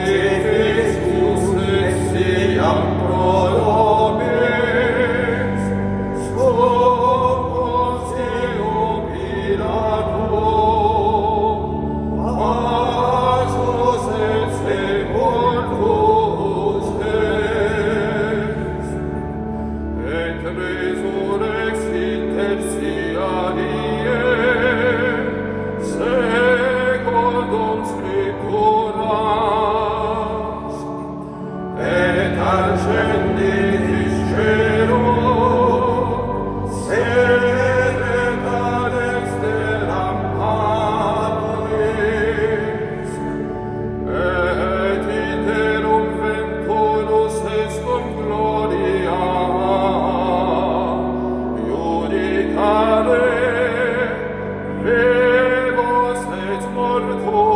Speaker 2: Crucifixus essiam pro nobis, sub Pontium Pilatum, passus et sepultus est, et resurrexit tertiarie, secundum Scripturas, et ascendit in caelo, sedet ad exteram Patris, et iterum venturus est cum gloria, judicare vivos et mortuos,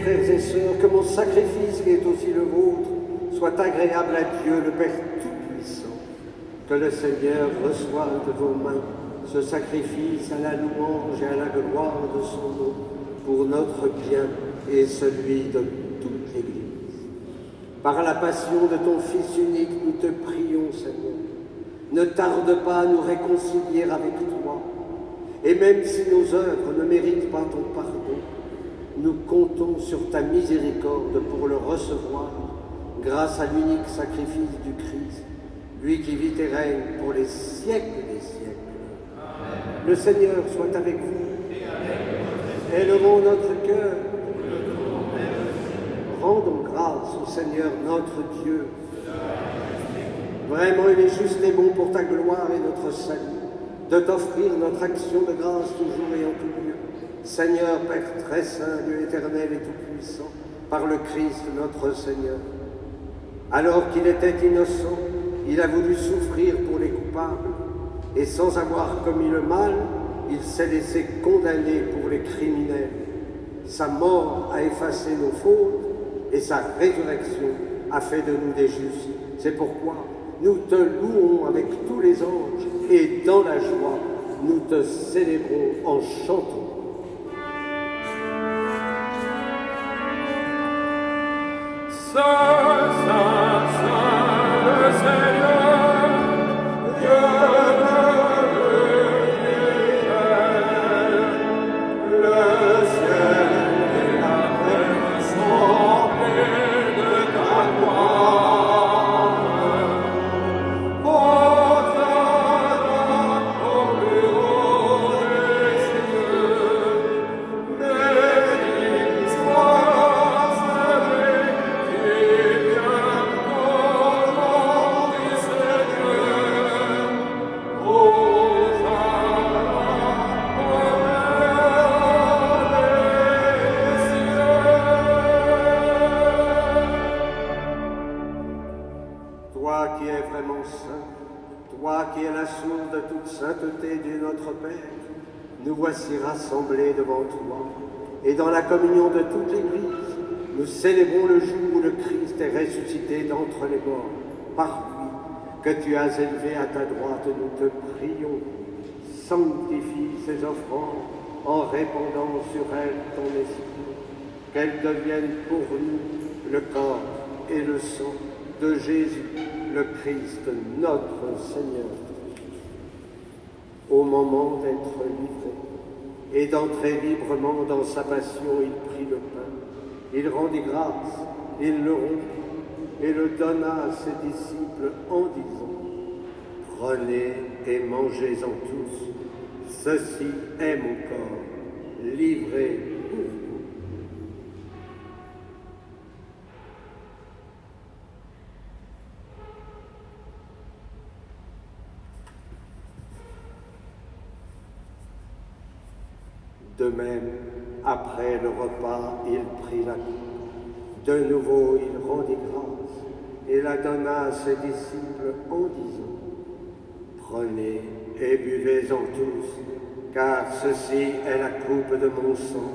Speaker 9: frères et sœurs, que mon sacrifice qui est aussi le vôtre soit agréable à Dieu, le Père Tout-Puissant. Que le Seigneur reçoive de vos mains ce sacrifice à la louange et à la gloire de son nom, pour notre bien et celui de toute l'Église. Par la passion de ton Fils unique, nous te prions, Seigneur. Ne tarde pas à nous réconcilier avec toi. Et même si nos œuvres ne méritent pas ton pardon, nous comptons sur ta miséricorde pour le recevoir grâce à l'unique sacrifice du Christ, lui qui vit et règne pour les siècles des siècles. Amen. Le Seigneur soit avec vous. Élevons notre cœur. Rendons grâce au Seigneur notre Dieu. Vraiment, il est juste et bon pour ta gloire et notre salut de t'offrir notre action de grâce toujours et en tout lieu. Seigneur, Père très saint, Dieu éternel et tout-puissant, par le Christ notre Seigneur. Alors qu'il était innocent, il a voulu souffrir pour les coupables, et sans avoir commis le mal, il s'est laissé condamner pour les criminels. Sa mort a effacé nos fautes, et sa résurrection a fait de nous des justes. C'est pourquoi nous te louons avec tous les anges, et dans la joie, nous te célébrons en chantant.
Speaker 2: Saint, Saint, Saint, le Seigneur, Dieu de l'univers, le ciel et la terre sont remplis de ta gloire. Hosanna au plus haut des cieux, béni soit celui qui vient au nom du Seigneur. Hosanna au plus haut des cieux.
Speaker 9: Toi qui es vraiment saint, toi qui es la source de toute sainteté, Dieu notre Père, nous voici rassemblés devant toi, et dans la communion de toute l'Église, nous célébrons le jour où le Christ est ressuscité d'entre les morts. Par lui, que tu as élevé à ta droite, nous te prions. Sanctifie ces offrandes en répandant sur elles ton esprit, qu'elles deviennent pour nous le corps et le sang de Jésus, le Christ, notre Seigneur. Au moment d'être livré et d'entrer librement dans sa passion, il prit le pain, il rendit grâce, il le rompit et le donna à ses disciples en disant : Prenez et mangez-en tous, ceci est mon corps, livré pour vous. De même, après le repas, il prit la coupe. De nouveau, il rendit grâce et la donna à ses disciples en disant : Prenez et buvez-en tous, car ceci est la coupe de mon sang,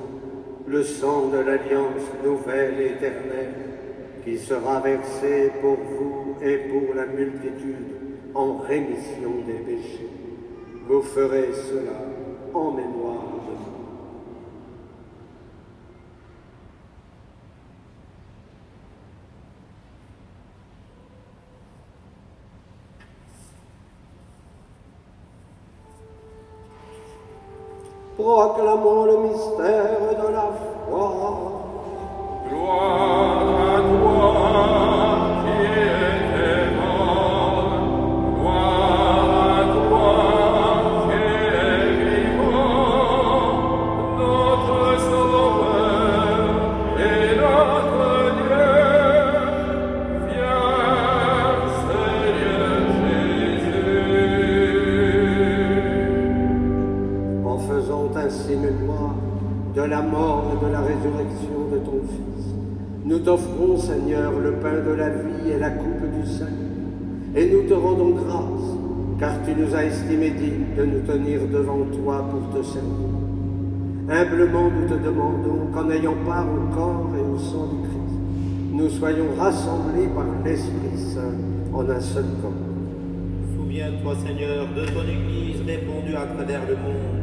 Speaker 9: le sang de l'alliance nouvelle et éternelle, qui sera versé pour vous et pour la multitude en rémission des péchés. Vous ferez cela en mémoire de moi. Proclamons le mystère de la foi.
Speaker 2: Gloire à toi qui étais mort, gloire à toi qui es vivant, notre Sauveur et notre Dieu. Viens, Seigneur Jésus.
Speaker 9: En faisant ainsi mémoire de la mort et de la résurrection de ton Fils, nous t'offrons, Seigneur, le pain de la vie et la coupe du salut, et nous te rendons grâce, car tu nous as estimés dignes de nous tenir devant toi pour te servir. humblement nous te demandons qu'en ayant part au corps et au sang du Christ, nous soyons rassemblés par l'Esprit Saint en un seul corps.
Speaker 10: Souviens-toi, Seigneur, de ton Église répandue à travers le monde.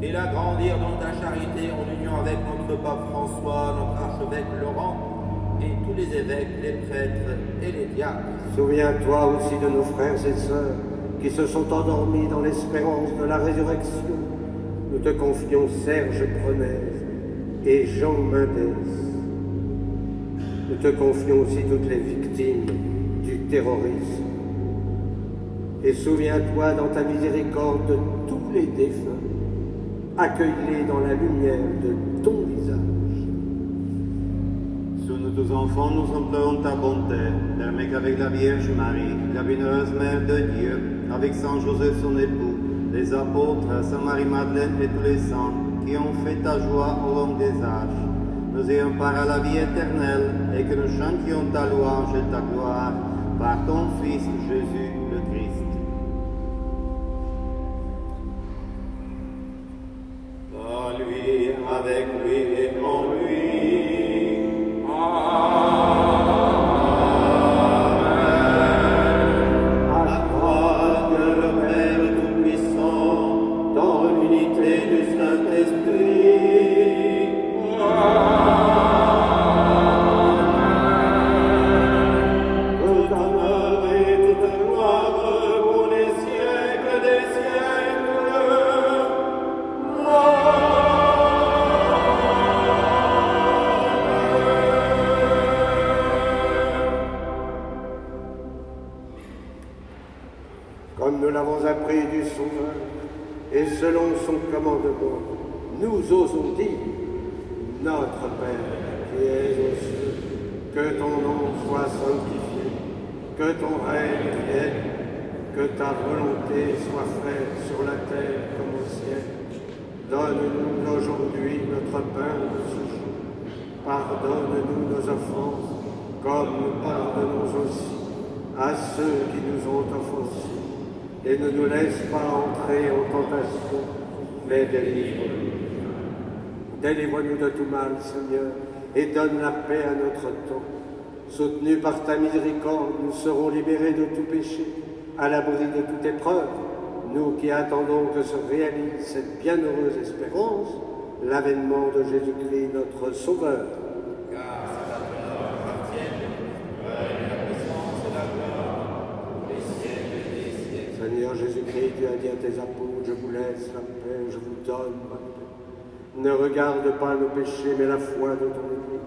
Speaker 10: Fais-la grandir dans ta charité en union avec notre pape François, notre archevêque Laurent, et tous les évêques, les prêtres et les diacres.
Speaker 9: Souviens-toi aussi de nos frères et sœurs qui se sont endormis dans l'espérance de la résurrection. Nous te confions Serge Prenez et Jean Mendès. Nous te confions aussi toutes les victimes du terrorisme. Et souviens-toi dans ta miséricorde de tous les défunts. Accueille-les dans la lumière de ton visage.
Speaker 10: Sur nous tous enfants, nous implorons ta bonté. Permets qu'avec la Vierge Marie, la bienheureuse Mère de Dieu, avec Saint Joseph son époux, les apôtres, Sainte Marie-Madeleine et tous les saints qui ont fait ta joie au long des âges, nous ayons part à la vie éternelle et que nous chantions ta louange et ta gloire par ton Fils Jésus le Christ. Par lui, avec lui et en lui.
Speaker 9: Comme nous l'avons appris du Sauveur, et selon son commandement, nous osons dire, Notre Père qui es aux cieux, que ton nom soit sanctifié, que ton règne vienne, que ta volonté soit faite sur la terre comme au ciel. Donne-nous aujourd'hui notre pain de ce jour. Pardonne-nous nos offenses, comme nous pardonnons aussi à ceux qui nous ont offensés. Et ne nous laisse pas entrer en tentation, mais délivre-nous. Délivre-nous de tout mal, Seigneur, et donne la paix à notre temps. Soutenus par ta miséricorde, nous serons libérés de tout péché, à l'abri de toute épreuve, nous qui attendons que se réalise cette bienheureuse espérance, l'avènement de Jésus-Christ, notre Sauveur.
Speaker 10: Car c'est à toi appartiennent la puissance et la gloire pour les siècles des siècles.
Speaker 9: Seigneur Jésus-Christ, tu as dit à tes apôtres, je vous laisse la paix, je vous donne ma paix. Ne regarde pas nos péchés, mais la foi de ton Église.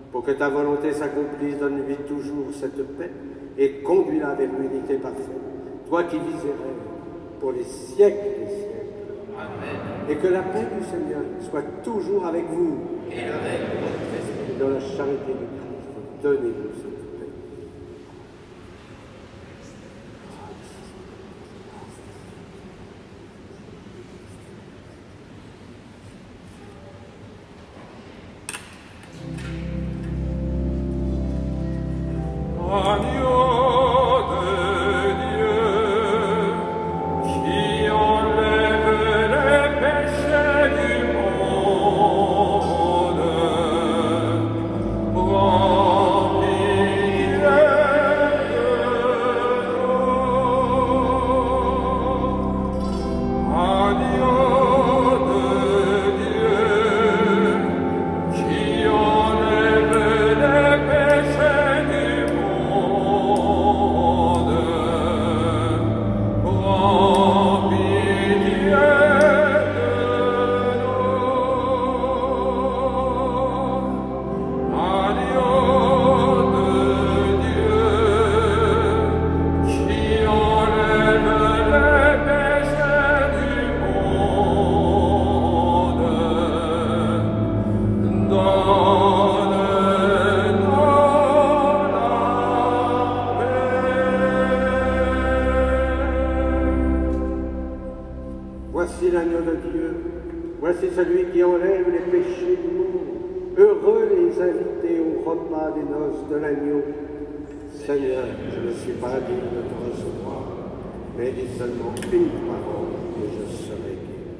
Speaker 9: Pour que ta volonté s'accomplisse, donne-lui toujours cette paix et conduis-la vers l'unité parfaite. Toi qui vis et règnes pour les siècles des siècles.
Speaker 10: Amen.
Speaker 9: Et que la paix du Seigneur soit toujours avec vous.
Speaker 10: Et avec votre esprit.
Speaker 9: Et dans la charité du Christ, donnez-nous cette paix.
Speaker 2: Agneau de Dieu, qui enlève les péchés du monde, prends pitié de nous. Agneau de Dieu, qui enlève les péchés du monde, prends pitié de nous. Agneau de Dieu, qui enlève les péchés du monde, donne-nous la paix.
Speaker 9: Voici l'agneau de Dieu, voici celui qui enlève les péchés du monde. Heureux les invités au repas des noces de l'agneau. Seigneur, je ne suis pas digne de te recevoir, mais dis seulement une parole et je serai guéri.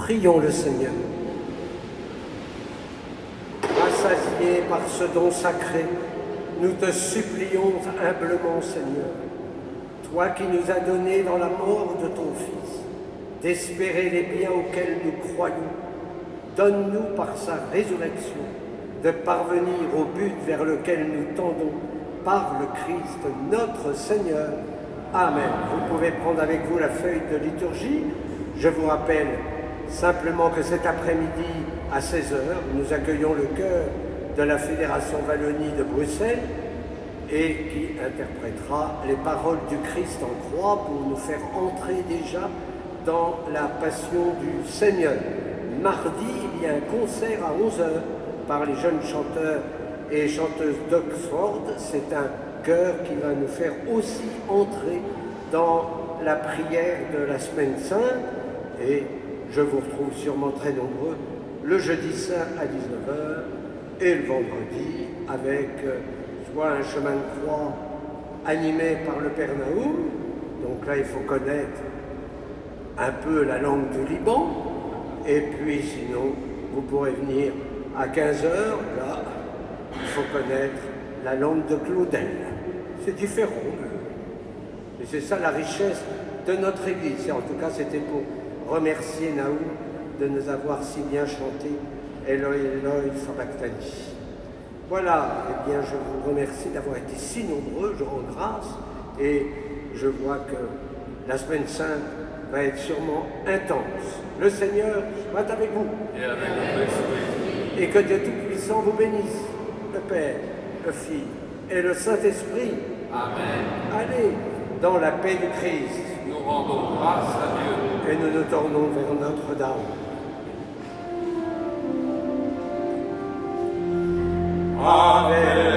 Speaker 1: Prions le Seigneur. Rassasiés par ce don sacré, nous te supplions humblement, Seigneur, toi qui nous as donné dans la mort de ton Fils d'espérer les biens auxquels nous croyons, donne-nous par sa résurrection de parvenir au but vers lequel nous tendons par le Christ notre Seigneur. Amen. Vous pouvez prendre avec vous la feuille de liturgie. Je vous rappelle simplement que cet après-midi, à 16h, nous accueillons le chœur de la Fédération Wallonie de Bruxelles et qui interprétera les paroles du Christ en croix pour nous faire entrer déjà dans la passion du Seigneur. Mardi, il y a un concert à 11h par les jeunes chanteurs et chanteuses d'Oxford. C'est un chœur qui va nous faire aussi entrer dans la prière de la Semaine Sainte. Et je vous retrouve sûrement très nombreux le jeudi saint à 19h et le vendredi avec soit un chemin de croix animé par le Père Naoum. Donc là, il faut connaître un peu la langue du Liban. Et puis sinon, vous pourrez venir à 15h. Là, il faut connaître la langue de Claudel. C'est différent. Mais c'est ça la richesse de notre Église. Et en tout cas, c'était pour remercier Naoum de nous avoir si bien chanté Eloi Eloi Sabachthani. Voilà, eh bien je vous remercie d'avoir été si nombreux, je rends grâce et je vois que la Semaine Sainte va être sûrement intense. Le Seigneur soit avec vous.
Speaker 2: Et avec votre esprit.
Speaker 1: Et que Dieu Tout-Puissant vous bénisse, le Père, le Fils et le Saint-Esprit.
Speaker 2: Amen.
Speaker 1: Allez dans la paix du Christ.
Speaker 2: Nous rendons grâce à Dieu.
Speaker 1: Et nous nous tournons vers Notre-Dame.
Speaker 2: Amen.